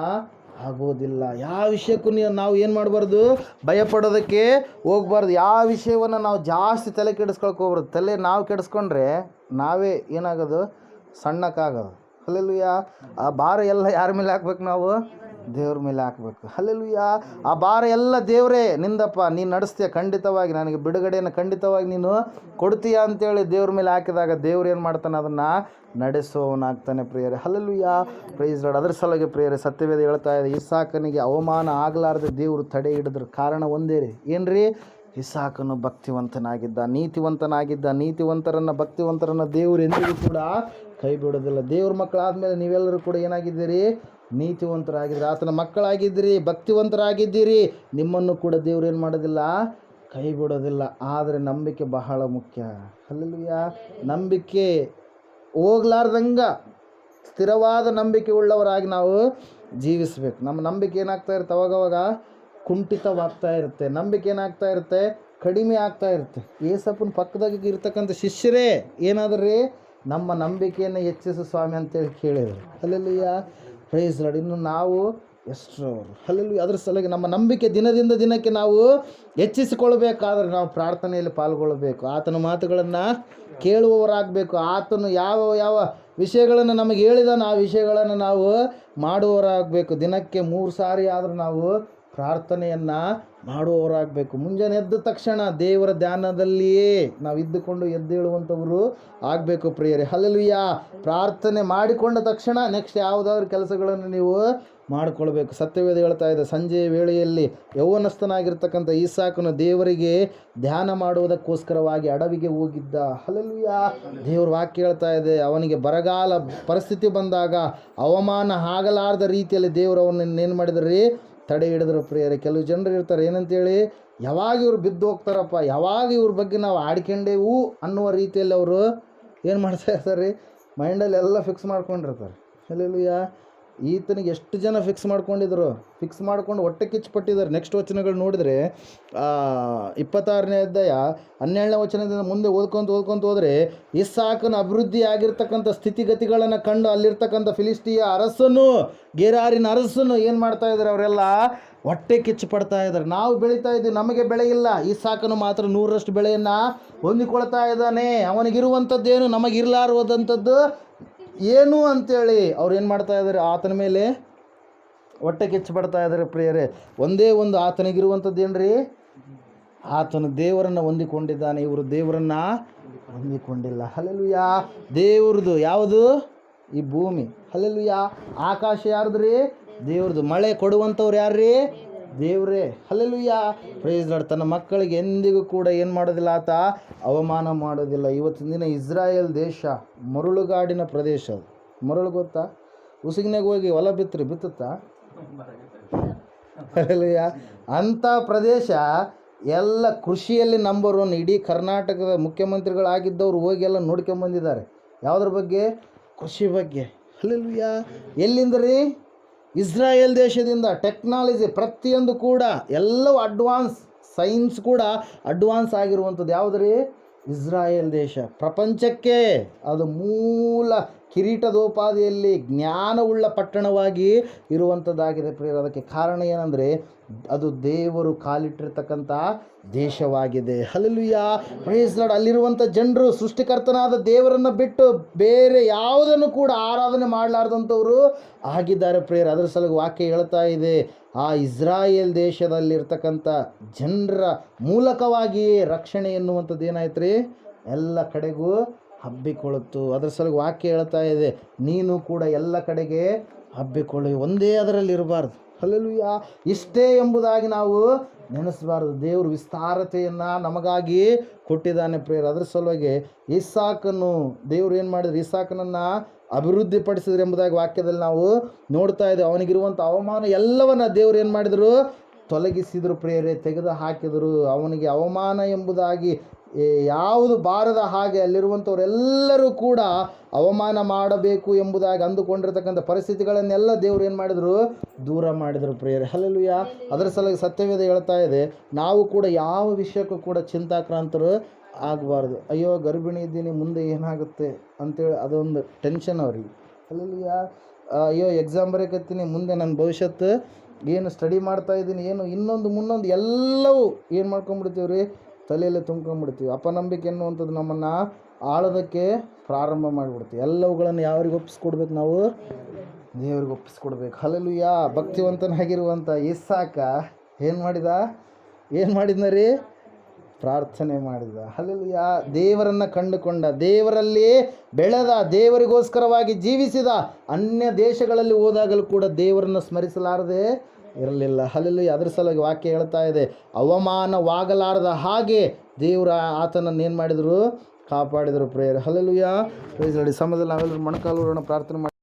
ಆಗೋದಿಲ್ಲ. ಯಾವ ವಿಷಯಕ್ಕೂ ನಾವು ಏನು ಮಾಡಬಾರ್ದು? ಭಯಪಡೋದಕ್ಕೆ ಹೋಗ್ಬಾರ್ದು. ಯಾವ ವಿಷಯವನ್ನು ನಾವು ಜಾಸ್ತಿ ತಲೆ ಕೆಡಿಸ್ಕೊಳ್ಕೋಬಾರ್ದು. ತಲೆ ನಾವು ಕೆಡಿಸ್ಕೊಂಡ್ರೆ ನಾವೇ ಏನಾಗೋದು? ಸಣ್ಣಕ್ಕಾಗೋದು. ಹಲ್ಲೆಲೂಯಾ. ಆ ಭಾರ ಎಲ್ಲ ಯಾರ ಮೇಲೆ ಹಾಕ್ಬೇಕು? ನಾವು ದೇವ್ರ ಮೇಲೆ ಹಾಕಬೇಕು. ಹಲ್ಲೆಲೂಯಾ. ಆ ಭಾರ ಎಲ್ಲ ದೇವರೇ ನಿಂದಪ್ಪ, ನೀನು ನಡೆಸ್ತೀಯ, ಖಂಡಿತವಾಗಿ ನನಗೆ ಬಿಡುಗಡೆಯನ್ನು ಖಂಡಿತವಾಗಿ ನೀನು ಕೊಡ್ತೀಯ ಅಂತೇಳಿ ದೇವ್ರ ಮೇಲೆ ಹಾಕಿದಾಗ ದೇವ್ರು ಏನು ಮಾಡ್ತಾನೆ? ಅದನ್ನು ನಡೆಸೋವನಾಗ್ತಾನೆ ಪ್ರಿಯರೇ. ಹಲ್ಲೆಲೂಯಾ. Praise Lord. ಅದ್ರ ಸಲುವಾಗಿ ಪ್ರಿಯರೇ, ಸತ್ಯವೇದ ಹೇಳ್ತಾ ಇದೆ, ಇಸಾಕನಿಗೆ ಅವಮಾನ ಆಗಲಾರದೆ ದೇವರು ತಡೆ ಹಿಡಿದ್ರು. ಕಾರಣ ಒಂದೇ ರೀ. ಏನ್ರಿ? ಇಸಾಕನು ಭಕ್ತಿವಂತನಾಗಿದ್ದ, ನೀತಿವಂತನಾಗಿದ್ದ. ನೀತಿವಂತರನ್ನು, ಭಕ್ತಿವಂತರನ್ನು ದೇವರು ಎಂದಿಗೂ ಕೂಡ ಕೈ ಬಿಡೋದಿಲ್ಲ. ದೇವ್ರ ಮಕ್ಕಳಾದಮೇಲೆ ನೀವೆಲ್ಲರೂ ಕೂಡ ಏನಾಗಿದ್ದೀರಿ? ನೀತಿವಂತರಾಗಿದ್ದೀರಿ, ಆತನ ಮಕ್ಕಳಾಗಿದ್ದೀರಿ, ಭಕ್ತಿವಂತರಾಗಿದ್ದೀರಿ. ನಿಮ್ಮನ್ನು ಕೂಡ ದೇವ್ರು ಏನು ಮಾಡೋದಿಲ್ಲ? ಕೈ ಬಿಡೋದಿಲ್ಲ. ಆದರೆ ನಂಬಿಕೆ ಬಹಳ ಮುಖ್ಯ. ಹಲ್ಲೆಲೂಯಾ. ನಂಬಿಕೆ ಹೋಗ್ಲಾರ್ದಂಗ ಸ್ಥಿರವಾದ ನಂಬಿಕೆ ಉಳ್ಳವರಾಗಿ ನಾವು ಜೀವಿಸಬೇಕು. ನಮ್ಮ ನಂಬಿಕೆ ಏನಾಗ್ತಾ ಇರುತ್ತೆ? ಅವಾಗವಾಗ ಕುಂಠಿತವಾಗ್ತಾ ಇರುತ್ತೆ. ನಂಬಿಕೆ ಏನಾಗ್ತಾ ಇರುತ್ತೆ? ಕಡಿಮೆ ಆಗ್ತಾ ಇರುತ್ತೆ. ಏಸಪ್ಪನ ಪಕ್ಕದಾಗ ಇರ್ತಕ್ಕಂಥ ಶಿಷ್ಯರೇ ಏನಾದ್ರಿ? ನಮ್ಮ ನಂಬಿಕೆಯನ್ನು ಹೆಚ್ಚಿಸು ಸ್ವಾಮಿ ಅಂತೇಳಿ ಕೇಳಿದರು. ಹಲ್ಲೆಲೂಯಾ. Praise Lord. ಇನ್ನು ನಾವು ಎಷ್ಟರವರು? ಹಲ್ಲೆಲೂಯಾ. ಅದ್ರ ಸಲುವಾಗಿ ನಮ್ಮ ನಂಬಿಕೆ ದಿನದಿಂದ ದಿನಕ್ಕೆ ನಾವು ಹೆಚ್ಚಿಸಿಕೊಳ್ಬೇಕಾದ್ರೆ ನಾವು ಪ್ರಾರ್ಥನೆಯಲ್ಲಿ ಪಾಲ್ಗೊಳ್ಳಬೇಕು. ಆತನ ಮಾತುಗಳನ್ನು ಕೇಳುವವರಾಗಬೇಕು. ಆತನು ಯಾವ ಯಾವ ವಿಷಯಗಳನ್ನು ನಮಗೆ ಹೇಳಿದಾನ ಆ ವಿಷಯಗಳನ್ನು ನಾವು ಮಾಡುವವರಾಗಬೇಕು. ದಿನಕ್ಕೆ 3 ಸಾರಿ ಆದರೂ ನಾವು ಪ್ರಾರ್ಥನೆಯನ್ನು ಮಾಡುವವರಾಗಬೇಕು. ಮುಂಜಾನೆ ಎದ್ದ ತಕ್ಷಣ ದೇವರ ಧ್ಯಾನದಲ್ಲಿಯೇ ನಾವು ಇದ್ದುಕೊಂಡು ಎದ್ದೇಳುವಂಥವರು ಆಗಬೇಕು ಪ್ರಿಯರೇ. ಹಲ್ಲೆಲೂಯಾ. ಪ್ರಾರ್ಥನೆ ಮಾಡಿಕೊಂಡ ತಕ್ಷಣ ನೆಕ್ಸ್ಟ್ ಯಾವುದಾದ್ರೂ ಕೆಲಸಗಳನ್ನು ನೀವು ಮಾಡಿಕೊಳ್ಬೇಕು. ಸತ್ಯವೇದ ಹೇಳ್ತಾ ಇದೆ, ಸಂಜೆಯ ವೇಳೆಯಲ್ಲಿ ಯೌವನಸ್ಥನಾಗಿರ್ತಕ್ಕಂಥ ಇಸಾಕನು ದೇವರಿಗೆ ಧ್ಯಾನ ಮಾಡುವುದಕ್ಕೋಸ್ಕರವಾಗಿ ಅಡವಿಗೆ ಹೋಗಿದ್ದ. ಹಲ್ಲೆಲೂಯಾ. ದೇವ್ರ ವಾಕ್ಯ ಹೇಳ್ತಾ ಇದೆ, ಅವನಿಗೆ ಬರಗಾಲ ಪರಿಸ್ಥಿತಿ ಬಂದಾಗ ಅವಮಾನ ಆಗಲಾರದ ರೀತಿಯಲ್ಲಿ ದೇವರು ಅವನನ್ನು ಏನು ಮಾಡಿದ್ರಿ? ತಡೆ ಹಿಡಿದ್ರು ಪ್ರಿಯರೇ. ಕೆಲವು ಜನರು ಇರ್ತಾರೆ ಏನಂತೇಳಿ, ಯಾವಾಗ ಇವ್ರು ಬಿದ್ದು ಹೋಗ್ತಾರಪ್ಪ, ಯಾವಾಗ ಇವ್ರ ಬಗ್ಗೆ ನಾವು ಆಡ್ಕೊಂಡೇವು ಅನ್ನುವ ರೀತಿಯಲ್ಲಿ ಅವರು ಏನು ಮಾಡ್ತಾ ಇರ್ತಾರೆ? ಮೈಂಡಲ್ಲಿ ಎಲ್ಲ ಫಿಕ್ಸ್ ಮಾಡ್ಕೊಂಡಿರ್ತಾರೆ. ಹಲ್ಲೆಲೂಯಾ. ಈತನಿಗೆ ಎಷ್ಟು ಜನ ಫಿಕ್ಸ್ ಮಾಡ್ಕೊಂಡಿದ್ರು? ಫಿಕ್ಸ್ ಮಾಡ್ಕೊಂಡು ಹೊಟ್ಟೆ ಕಿಚ್ಚುಪಟ್ಟಿದ್ದಾರೆ. ನೆಕ್ಸ್ಟ್ ವಚನಗಳು ನೋಡಿದರೆ 26ನೇ ಅಧ್ಯಾಯ 12ನೇ ವಚನದಿಂದ ಮುಂದೆ ಓದ್ಕೊಂತ ಹೋದರೆ, ಇಸಾಕನ ಅಭಿವೃದ್ಧಿ ಆಗಿರ್ತಕ್ಕಂಥ ಸ್ಥಿತಿಗತಿಗಳನ್ನು ಕಂಡು ಅಲ್ಲಿರ್ತಕ್ಕಂಥ ಫಿಲಿಸ್ಟಿಯ ಅರಸನು, ಗೆರಾರಿನ ಅರಸನು ಏನು ಮಾಡ್ತಾ ಇದ್ದಾರೆ? ಅವರೆಲ್ಲ ಹೊಟ್ಟೆ ಕಿಚ್ಚು ಪಡ್ತಾ ಇದ್ದಾರೆ. ನಾವು ಬೆಳೀತಾ ಇದ್ದೀವಿ, ನಮಗೆ ಬೆಳೆ ಇಲ್ಲ. ಇಸಾಕನು ಮಾತ್ರ 100ರಷ್ಟು ಬೆಳೆಯನ್ನು ಹೊಂದಿಕೊಳ್ತಾ ಇದ್ದಾನೆ. ಅವನಿಗಿರುವಂಥದ್ದೇನು ನಮಗಿರಲಾರದಂಥದ್ದು ಏನು ಅಂತೇಳಿ ಅವ್ರು ಏನು ಮಾಡ್ತಾ ಇದ್ದಾರೆ? ಆತನ ಮೇಲೆ ಹೊಟ್ಟೆ ಕಿಚ್ಚು ಪಡ್ತಾ ಇದ್ದಾರೆ ಪ್ರಿಯರೇ. ಒಂದೇ ಒಂದು ಆತನಿಗಿರುವಂಥದ್ದು ಏನ್ರಿ? ಆತನು ದೇವರನ್ನು ಹೊಂದಿಕೊಂಡಿದ್ದಾನೆ, ಇವರು ದೇವರನ್ನು ಹೊಂದಿಕೊಂಡಿಲ್ಲ. ಹಲ್ಲೆಲೂಯಾ. ದೇವ್ರದ್ದು ಯಾವುದು? ಈ ಭೂಮಿ. ಹಲ್ಲೆಲೂಯಾ. ಆಕಾಶ ಯಾರ್ದು ರೀ? ದೇವ್ರದ್ದು. ಮಳೆ ಕೊಡುವಂಥವ್ರು ಯಾರ್ರೀ? ದೇವರೇ. ಹಲ್ಲೆಲೂಯಾ. Praise Lord. ತನ್ನ ಮಕ್ಕಳಿಗೆ ಎಂದಿಗೂ ಕೂಡ ಏನು ಮಾಡೋದಿಲ್ಲ, ಆತ ಅವಮಾನ ಮಾಡೋದಿಲ್ಲ. ಇವತ್ತಿನ ದಿನ ಇಸ್ರಾಯೇಲ್ ದೇಶ ಮರಳುಗಾಡಿನ ಪ್ರದೇಶ. ಅದು ಮರಳು ಗೊತ್ತಾ? ಉಸುಗಿನಾಗ ಹೋಗಿ ಹೊಲ ಬಿತ್ತುತ್ತಾ? ಹಲ್ಲೆಲೂಯಾ. ಅಂಥ ಪ್ರದೇಶ ಎಲ್ಲ ಕೃಷಿಯಲ್ಲಿ ನಂಬರ್ ಒನ್. ಇಡೀ ಕರ್ನಾಟಕದ ಮುಖ್ಯಮಂತ್ರಿಗಳಾಗಿದ್ದವರು ಹೋಗಿ ಎಲ್ಲ ನೋಡ್ಕೊಂಬಂದಿದ್ದಾರೆ. ಯಾವುದ್ರ ಬಗ್ಗೆ? ಕೃಷಿ ಬಗ್ಗೆ. ಹಲ್ಲೆಲೂಯಾ. ಎಲ್ಲಿಂದ ರೀ? ಇಸ್ರಾಯೇಲ್ ದೇಶದಿಂದ. ಟೆಕ್ನಾಲಜಿ ಪ್ರತಿಯೊಂದು ಕೂಡ ಎಲ್ಲವೂ ಅಡ್ವಾನ್ಸ್, ಸೈನ್ಸ್ ಕೂಡ ಅಡ್ವಾನ್ಸ್ ಆಗಿರುವಂಥದ್ದು ಯಾವುದು ರೀ? ಇಸ್ರಾಯೇಲ್ ದೇಶ. ಪ್ರಪಂಚಕ್ಕೆ ಅದು ಮೂಲ ಕಿರೀಟದೋಪಾದಿಯಲ್ಲಿ ಜ್ಞಾನವುಳ್ಳ ಪಟ್ಟಣವಾಗಿ ಇರುವಂಥದ್ದಾಗಿದೆ ಪ್ರಿಯರೇ. ಅದಕ್ಕೆ ಕಾರಣ ಏನಂದರೆ ಅದು ದೇವರು ಕಾಲಿಟ್ಟಿರ್ತಕ್ಕಂಥ ದೇಶವಾಗಿದೆ. ಹಲ್ಲೆಲೂಯಾ. Praise Lord. ಅಲ್ಲಿರುವಂಥ ಜನರು ಸೃಷ್ಟಿಕರ್ತನಾದ ದೇವರನ್ನು ಬಿಟ್ಟು ಬೇರೆ ಯಾವುದನ್ನು ಕೂಡ ಆರಾಧನೆ ಮಾಡಲಾರ್ದಂಥವರು ಆಗಿದ್ದಾರೆ ಪ್ರಿಯರೇ. ಅದರ ಸಲುವಾಗಿ ವಾಕ್ಯ ಹೇಳ್ತಾ ಇದೆ, ಆ ಇಸ್ರಾಯೇಲ್ ದೇಶದಲ್ಲಿರ್ತಕ್ಕಂಥ ಜನರ ಮೂಲಕವಾಗಿಯೇ ರಕ್ಷಣೆ ಎನ್ನುವಂಥದ್ದು ಏನಾಯ್ತು ರೀ? ಎಲ್ಲ ಕಡೆಗೂ ಹಬ್ಬಿಕೊಳ್ಳುತ್ತು. ಅದರ ಸಲುವಾಗಿ ವಾಕ್ಯ ಹೇಳ್ತಾ ಇದೆ, ನೀನು ಕೂಡ ಎಲ್ಲ ಕಡೆಗೆ ಹಬ್ಬಿಕೊಳ್ಳಿ, ಒಂದೇ ಅದರಲ್ಲಿ ಇರಬಾರ್ದು. ಹಲ್ಲೆಲೂಯಾ. ಇಷ್ಟೇ ಎಂಬುದಾಗಿ ನಾವು ನೆನೆಸಬಾರ್ದು. ದೇವರು ವಿಸ್ತಾರತೆಯನ್ನು ನಮಗಾಗಿ ಕೊಟ್ಟಿದ್ದಾನೆ ಪ್ರಿಯರೇ. ಅದರ ಸಲುವಾಗಿ ಇಸಾಕನು ದೇವರು ಏನು ಮಾಡಿದ್ರು? ಇಸಾಕನನ್ನು ಅಭಿವೃದ್ಧಿಪಡಿಸಿದ್ರು ಎಂಬುದಾಗಿ ವಾಕ್ಯದಲ್ಲಿ ನಾವು ನೋಡ್ತಾ ಇದ್ದೇವೆ. ಅವನಿಗಿರುವಂಥ ಅವಮಾನ ಎಲ್ಲವನ್ನ ದೇವರು ಏನು ಮಾಡಿದರು? ತೊಲಗಿಸಿದರು ಪ್ರಿಯರೇ, ತೆಗೆದು ಹಾಕಿದರು. ಅವನಿಗೆ ಅವಮಾನ ಎಂಬುದಾಗಿ ಯಾವುದು ಬಾರದ ಹಾಗೆ ಅಲ್ಲಿರುವಂಥವರೆಲ್ಲರೂ ಕೂಡ ಅವಮಾನ ಮಾಡಬೇಕು ಎಂಬುದಾಗಿ ಅಂದುಕೊಂಡಿರ್ತಕ್ಕಂಥ ಪರಿಸ್ಥಿತಿಗಳನ್ನೆಲ್ಲ ದೇವರು ಏನು ಮಾಡಿದರು? ದೂರ ಮಾಡಿದರು ಪ್ರಿಯರೇ. ಹಲ್ಲೆಲೂಯಾ. ಅದರ ಸಲುವಾಗಿ ಸತ್ಯವೇದ ಹೇಳ್ತಾ ಇದೆ, ನಾವು ಕೂಡ ಯಾವ ವಿಷಯಕ್ಕೂ ಕೂಡ ಚಿಂತಾಕ್ರಾಂತರು ಆಗಬಾರ್ದು. ಅಯ್ಯೋ ಗರ್ಭಿಣಿ ಇದ್ದೀನಿ, ಮುಂದೆ ಏನಾಗುತ್ತೆ ಅಂತೇಳಿ ಅದೊಂದು ಟೆನ್ಷನ್ ಅವ್ರಿಗೆ. ಹಲ್ಲೆಲೂಯಾ. ಅಯ್ಯೋ ಎಕ್ಸಾಮ್ ಬರೆಯಕತ್ತೀನಿ, ಮುಂದೆ ನನ್ನ ಭವಿಷ್ಯತ್ತು ಏನು ಸ್ಟಡಿ ಮಾಡ್ತಾಯಿದ್ದೀನಿ, ಏನು ಇನ್ನೊಂದು ಮುನ್ನೊಂದು ಎಲ್ಲವೂ ಏನು ಮಾಡ್ಕೊಂಬಿಡ್ತೀವಿ ರೀ? ತಲೆಯಲ್ಲೇ ತುಂಬ್ಕೊಂಡ್ಬಿಡ್ತೀವಿ. ಅಪನಂಬಿಕೆ ಎನ್ನುವಂಥದ್ದು ನಮ್ಮನ್ನು ಆಳೋದಕ್ಕೆ ಪ್ರಾರಂಭ ಮಾಡಿಬಿಡ್ತೀವಿ. ಎಲ್ಲವುಗಳನ್ನು ಯಾರಿಗೆ ಒಪ್ಪಿಸ್ಕೊಡ್ಬೇಕು? ನಾವು ದೇವ್ರಿಗೆ ಒಪ್ಪಿಸ್ಕೊಡ್ಬೇಕು. ಹಲ್ಲೆಲೂಯಾ. ಭಕ್ತಿವಂತನಾಗಿರುವಂಥ ಇಸಾಕ ಏನು ಮಾಡಿದ ರೀ? ಪ್ರಾರ್ಥನೆ ಮಾಡಿದ. ಹಲ್ಲೆಲೂಯಾ. ದೇವರನ್ನು ಕಂಡುಕೊಂಡ, ದೇವರಲ್ಲಿ ಬೆಳೆದ, ದೇವರಿಗೋಸ್ಕರವಾಗಿ ಜೀವಿಸಿದ. ಅನ್ಯ ದೇಶಗಳಲ್ಲಿ ಹೋದಾಗಲೂ ಕೂಡ ದೇವರನ್ನು ಸ್ಮರಿಸಲಾರದೆ ಇರಲಿಲ್ಲ. ಹಲ್ಲೆಲೂಯಾ. ಅದರ ಸಲುವಾಗಿ ವಾಕ್ಯ ಹೇಳ್ತಾ ಇದೆ, ಅವಮಾನವಾಗಲಾರದ ಹಾಗೆ ದೇವರ ಆತನನ್ನು ಏನು ಮಾಡಿದರು? ಕಾಪಾಡಿದರು ಪ್ರೇಯರ್. ಹಲ್ಲೆಲೂಯಾ. Praise Lord. ಸಮಯದಲ್ಲಿ ನಾವೆಲ್ಲರೂ ಮೊಣಕಾಲೂರನ್ನು ಪ್ರಾರ್ಥನೆ ಮಾಡಿ